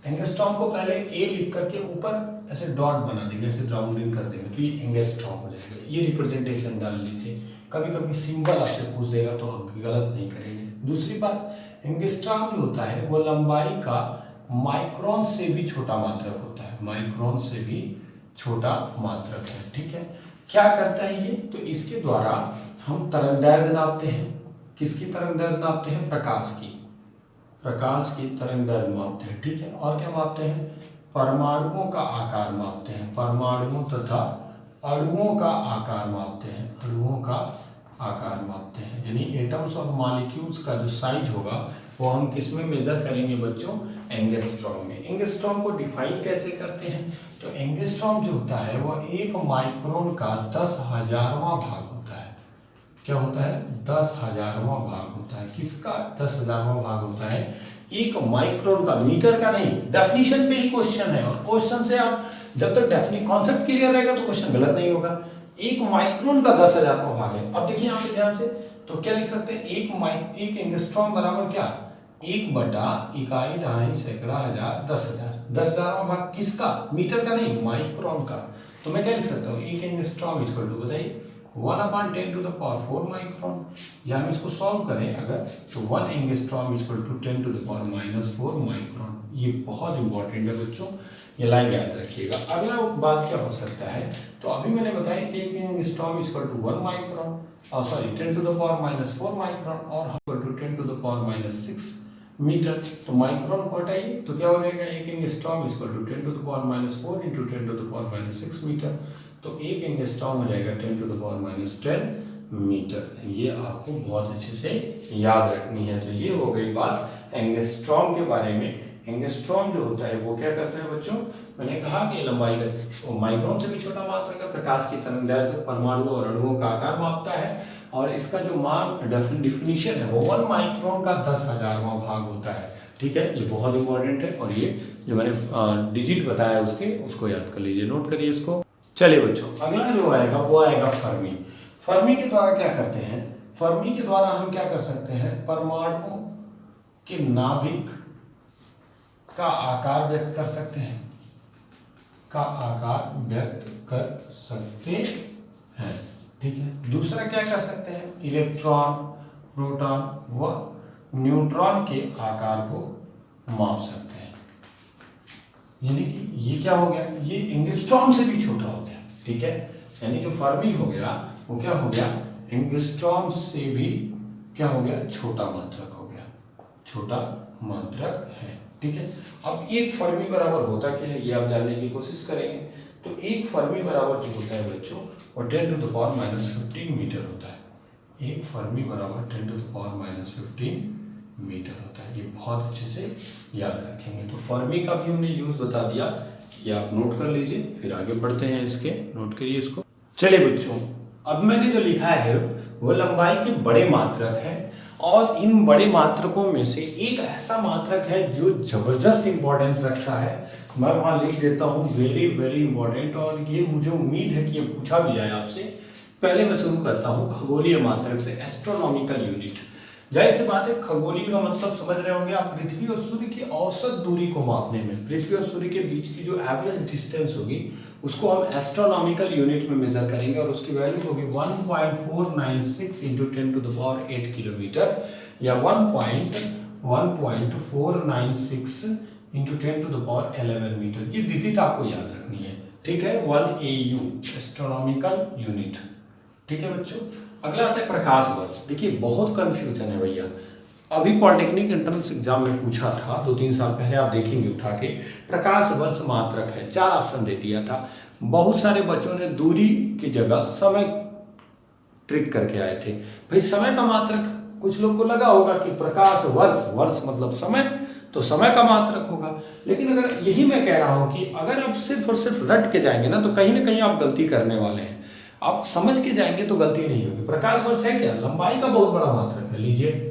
[SPEAKER 1] एंगस्ट्रॉम को पहले ए लिख करके ऊपर ऐसे डॉट बना देंगे, ऐसे राउंडिंग कर देंगे तो ये एंगस्ट्रॉम हो जाएगा। ये रिप्रेजेंटेशन डाल लीजिए, कभी कभी सिंबल आपसे पूछ देगा तो आप गलत नहीं करेंगे। दूसरी बात, एंगस्ट्रॉम जो होता है वो लंबाई का माइक्रोन से भी छोटा मात्रक होता है, माइक्रोन से भी छोटा मात्रक है। ठीक है, क्या करता है ये, तो इसके द्वारा हम तरंगदैर्घ्य नापते हैं। किसकी तरंगदैर्घ्य नापते हैं, प्रकाश की, प्रकाश की तरंगदैर्घ्य मापते हैं। ठीक है, और क्या मापते हैं, परमाणुओं का आकार मापते हैं, परमाणुओं तथा अणुओं का आकार मापते हैं, अणुओं का आकार मापते हैं। यानी एटम्स और मॉलिक्यूल्स का जो साइज होगा वो हम किस में मेजर करेंगे बच्चों, एंगस्ट्रॉम में। एंगस्ट्रॉम को डिफाइन कैसे करते हैं, तो एंगस्ट्रॉम जो होता है वो 1 माइक्रोन का 10,000वां भाग होता है। क्या होता है, 10,000वां भाग होता है। किसका 10,000वां भाग होता है, 1 माइक्रोन का, मीटर का नहीं। डेफिनेशन पे ही क्वेश्चन है, और क्वेश्चन से आप जब तक डेफिनेट कॉन्सेप्ट क्लियर रहेगा तो क्वेश्चन गलत नहीं होगा। 1 माइक्रोन का 10,000वां भाग है। अब देखिए यहाँ पे ध्यान से, तो क्या लिख सकते हैं, 1 एंगस्ट्रॉम बराबर क्या, 1 बटा इकाई, दहाई, सैकड़ा, हजार, 10,000। 10,000वां भाग किसका, मीटर का नहीं, माइक्रोन का। तो मैं क्या लिख सकता हूँ, 1 एंगस्ट्रॉम इक्वल टू, बताइए, 1/10⁴ माइक्रोन। या हम इसको सॉल्व करें अगर, तो 1 एंगस्ट्रॉम इक्वल टू 10⁻⁻⁴ माइक्रोन। ये बहुत इंपॉर्टेंट है बच्चों, ये लाइन याद रखिएगा। अगला बात क्या हो सकता है, तो अभी मैंने बताया 1 angstrom equal to 1 micron. Sorry 10 to the power minus 4 micron और equal to 10 to the power minus 6 metre. तो माइक्रोन को हटाइए तो क्या हो जाएगा, एक angstrom equal to 10 to the power minus 4 into 10 to the power minus 6 metre. तो एक एंगस्ट्रॉम हो जाएगा 10 to the power minus 10 metre. ये आपको बहुत अच्छे से याद रखनी है। तो ये हो गई बात एंगस्ट्रॉम के बारे में। एंगस्ट्रॉम जो होता है वो क्या करता है बच्चों, मैंने कहा कि लंबाई का माइक्रोन से भी छोटा मात्रा का प्रकाश की तरंगदैर्घ्य परमाणु और अणुओं का आकार मापता है और इसका जो मान डेफिनेशन है वो 1 माइक्रोन का 10,000वां भाग होता है। ठीक है, ये बहुत इंपॉर्टेंट है और ये जो मैंने डिजिट बताया उसको याद कर लीजिए, नोट करिए इसको। चलिए बच्चों, अगला जो आएगा वो आएगा फर्मी। फर्मी के द्वारा क्या करते हैं, फर्मी के द्वारा हम क्या कर सकते हैं, परमाणु के नाभिक का आकार व्यक्त कर सकते हैं, ठीक है। दूसरा क्या कर सकते हैं, इलेक्ट्रॉन, प्रोटॉन व न्यूट्रॉन के आकार को माप सकते हैं। यानी कि ये क्या हो गया, ये एंगस्ट्रॉम से भी छोटा हो गया। ठीक है, यानी जो फर्मी हो गया वो क्या हो गया, एंगस्ट्रॉम से भी क्या हो गया, छोटा मात्रक हो गया, छोटा मात्रक है। ठीक है, अब एक फर्मी बराबर होता क्या है ये आप जानने की कोशिश करेंगे। तो एक फर्मी बराबर जो होता है बच्चों वो 10 to the power minus 15 metre होता है। एक फर्मी बराबर 10 to the power minus 15 metre होता है। ये बहुत अच्छे से याद रखेंगे। तो फर्मी का भी हमने यूज बता दिया, ये आप नोट कर लीजिए, फिर आगे बढ़ते हैं इसके, नोट करिए इसको। चलिए बच्चों, अब मैंने जो लिखा है वो लंबाई के बड़े मात्रक है और इन बड़े मात्रकों में से एक ऐसा मात्रक है जो जबरदस्त इंपॉर्टेंस रखता है। मैं वहाँ लिख देता हूँ वेरी वेरी इंपॉर्टेंट, और ये मुझे उम्मीद है कि ये पूछा भी जाए आपसे। पहले मैं शुरू करता हूँ खगोलीय मात्रक से, एस्ट्रोनॉमिकल यूनिट। जाहिर सी बात है, खगोलीय का मतलब समझ रहे होंगे आप, पृथ्वी और सूर्य की औसत दूरी को मापने में, पृथ्वी और सूर्य के बीच की जो एवरेज डिस्टेंस होगी उसको हम एस्ट्रोनॉमिकल यूनिट में मेजर करेंगे और उसकी वैल्यू होगी 1.496 into 10 to the power 8 kilometre या 1.496 into 10 to the power 11 metre. ये डिजिट आपको याद रखनी है। ठीक है, 1 AU एस्ट्रोनॉमिकल यूनिट। ठीक है बच्चों, अगला आता है प्रकाश वर्ष। देखिए बहुत कंफ्यूजन है भैया, अभी पॉलिटेक्निक एंट्रेंस एग्जाम में पूछा था 2-3 साल पहले, आप देखेंगे उठा के, प्रकाश वर्ष मात्रक है, 4 ऑप्शन दे दिया था। बहुत सारे बच्चों ने दूरी की जगह समय ट्रिक करके आए थे। भाई समय का मात्रक कुछ लोग को लगा होगा कि प्रकाश वर्ष, वर्ष मतलब समय, तो समय का मात्रक होगा। लेकिन अगर यही मैं कह रहा हूं कि अगर आप सिर्फ और सिर्फ रट के जाएंगे ना तो कहीं ना कहीं आप गलती करने वाले हैं। आप समझ के जाएंगे तो गलती नहीं होगी। प्रकाश वर्ष है क्या, लंबाई का बहुत बड़ा मात्रक है। लीजिए,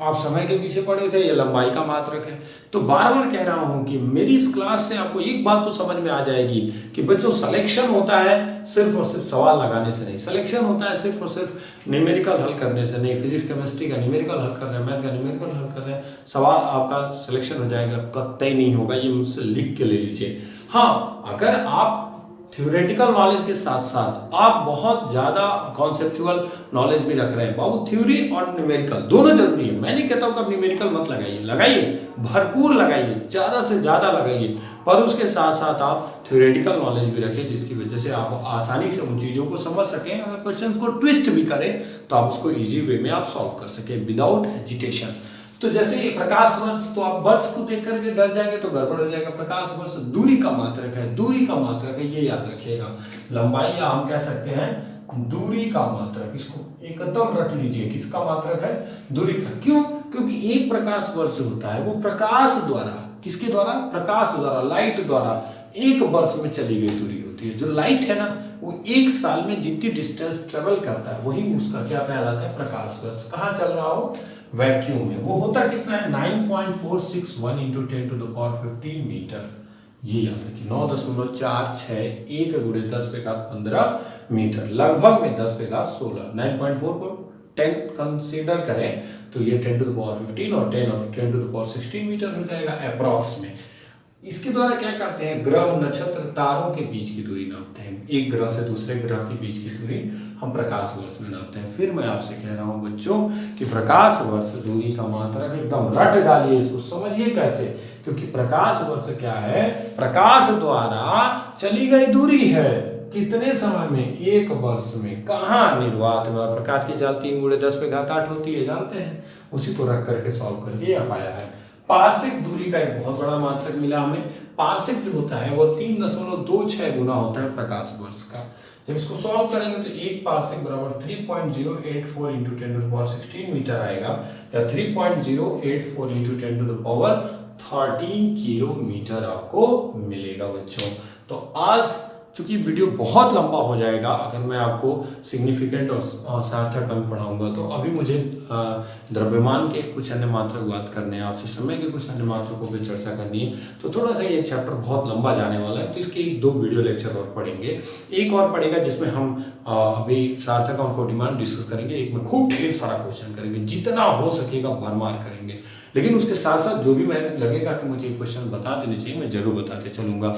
[SPEAKER 1] आप समय के पीछे पड़े थे, ये लंबाई का मात्रक है। तो बार बार कह रहा हूं कि मेरी इस क्लास से आपको एक बात तो समझ में आ जाएगी कि बच्चों सिलेक्शन होता है सिर्फ और सिर्फ सवाल लगाने से नहीं, सिलेक्शन होता है सिर्फ और सिर्फ न्यूमेरिकल हल करने से नहीं। फिजिक्स केमिस्ट्री का न्यूमेरिकल हल कर रहे हैं, मैथ का न्यूमेरिकल हल कर रहे हैं, सवाल आपका सिलेक्शन हो जाएगा, कतई नहीं होगा। ये मुझसे लिख के ले लीजिए। हाँ, अगर आप थ्योरेटिकल नॉलेज के साथ साथ आप बहुत ज़्यादा कॉन्सेप्चुअल नॉलेज भी रख रहे हैं, बाबू थ्योरी और न्यूमेरिकल दोनों जरूरी है। मैं नहीं कहता हूँ कि आप न्यूमेरिकल मत लगाइए, लगाइए, भरपूर लगाइए, ज़्यादा से ज़्यादा लगाइए, पर उसके साथ साथ आप थ्योरेटिकल नॉलेज भी रखें जिसकी वजह से आप आसानी से उन चीज़ों को समझ सकें। अगर क्वेश्चन को ट्विस्ट भी करें तो आप उसको ईजी वे में आप सॉल्व कर सकें विदाउट हेजिटेशन। तो जैसे ये प्रकाश वर्ष, तो आप वर्ष को देख करके डर जाएंगे तो गड़बड़ हो जाएगा। प्रकाश वर्ष दूरी का मात्रक है, दूरी का मात्रक है, ये याद रखिएगा। लंबाई या हम कह सकते हैं दूरी का मात्रक, इसको एकदम रख लीजिए, किसका मात्रक है, दूरी का। क्यों, क्योंकि एक प्रकाश वर्ष जो होता है वो प्रकाश द्वारा, किसके द्वारा, प्रकाश द्वारा, लाइट द्वारा एक वर्ष में चली गई दूरी होती है। जो लाइट है ना वो एक साल में जितनी डिस्टेंस ट्रेवल करता है वही उसका क्या कहलाता है, प्रकाश वर्ष। कहाँ चल रहा हो, वैक्यूम में। वो होता कितना है, 9.461 into 10 to the power 15 metre. ये याद रखिए, 9.461 × 10⁻15 मीटर, लगभग में 10⁻16। 9.4 को 10 कंसीडर करें तो ये 10 टू द पावर 15 और 10 टू द पावर 16 मीटर हो जाएगा अप्रॉक्स में। इसके द्वारा क्या करते हैं, ग्रह, नक्षत्र, तारों के बीच की दूरी नापते हैं। एक ग्रह से दूसरे ग्रह के बीच की दूरी हम प्रकाश वर्ष में नापते हैं। फिर मैं आपसे कह रहा हूं बच्चों कि प्रकाश वर्ष दूरी का मात्रक, एकदम रट डालिए इसको, समझिए कैसे। क्योंकि प्रकाश वर्ष क्या है, प्रकाश द्वारा चली गई दूरी है। कितने समय में? 1 वर्ष में। कहाँ? निर्वात में। और प्रकाश की चाल 3 × 10⁸ होती है, जानते हैं। उसी को रख करके सॉल्व करके यह पाया है। पारसिक दूरी का एक बहुत बड़ा मात्रक मिला हमें। पारसिक जो होता है वो 3.26 गुना होता है प्रकाश वर्ष का। जब इसको सॉल्व करेंगे तो 1 पारसेक बराबर 3.084 × 10⁻16 मीटर आएगा, या 3.084 × 10⁻13 किलोमीटर आपको मिलेगा बच्चों। तो आज चूंकि वीडियो बहुत लंबा हो जाएगा अगर मैं आपको सिग्निफिकेंट और सार्थक अंक पढ़ाऊंगा, तो अभी मुझे द्रव्यमान के कुछ अन्य मात्रक बात करने हैं आपसे, समय के कुछ अन्य मात्रकों पर चर्चा करनी है। तो थोड़ा सा ये चैप्टर बहुत लंबा जाने वाला है, तो इसके 1-2 वीडियो लेक्चर और पढ़ेंगे। एक और पढ़ेगा जिसमें हम अभी सार्थक अंक और डिमांड डिस्कस करेंगे। एक में खूब ढेर सारा क्वेश्चन करेंगे, जितना हो सकेगा भरमार करेंगे। लेकिन उसके साथ साथ जो भी मैं लगेगा कि मुझे क्वेश्चन बता देने चाहिए, मैं जरूर बताते चलूँगा।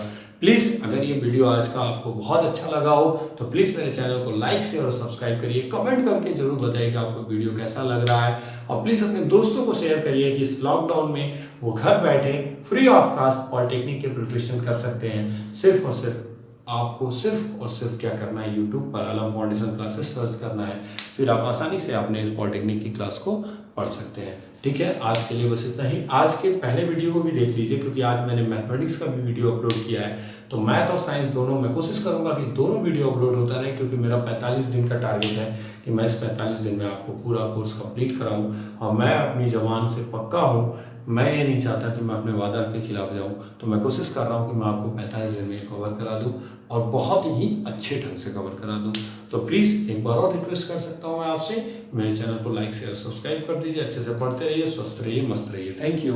[SPEAKER 1] प्लीज़ अगर ये वीडियो आज का आपको बहुत अच्छा लगा हो तो प्लीज़ मेरे चैनल को लाइक शेयर और सब्सक्राइब करिए। कमेंट करके जरूर बताइए कि आपको वीडियो कैसा लग रहा है, और प्लीज़ अपने दोस्तों को शेयर करिए कि इस लॉकडाउन में वो घर बैठे फ्री ऑफ कॉस्ट पॉलिटेक्निक के प्रिपरेशन कर सकते हैं। सिर्फ और सिर्फ आपको क्या करना है, यूट्यूब पर आलम फाउंडेशन क्लासेस सर्च करना है, फिर आप आसानी से अपने इस पॉलिटेक्निक की क्लास को पढ़ सकते हैं। ठीक है, आज के लिए बस इतना ही। आज के पहले वीडियो को भी देख लीजिए, क्योंकि आज मैंने मैथमेटिक्स का भी वीडियो अपलोड किया है। तो मैथ और साइंस दोनों मैं कोशिश करूंगा कि दोनों वीडियो अपलोड होता रहे, क्योंकि मेरा 45 दिन का टारगेट है कि मैं इस 45 दिन में आपको पूरा कोर्स कंप्लीट कराऊं। और मैं अपनी ज़बान से पक्का हूँ, मैं ये नहीं चाहता कि मैं अपने वादा के खिलाफ जाऊँ। तो मैं कोशिश कर रहा हूँ कि मैं आपको 45 दिन में कवर करा दूँ, और बहुत ही अच्छे ढंग से कवर करा दूँ। तो प्लीज़ एक बार और रिक्वेस्ट कर सकता हूँ मैं आपसे, मेरे चैनल को लाइक शेयर सब्सक्राइब कर दीजिए। अच्छे से पढ़ते रहिए, स्वस्थ रहिए, मस्त रहिए। Thank you.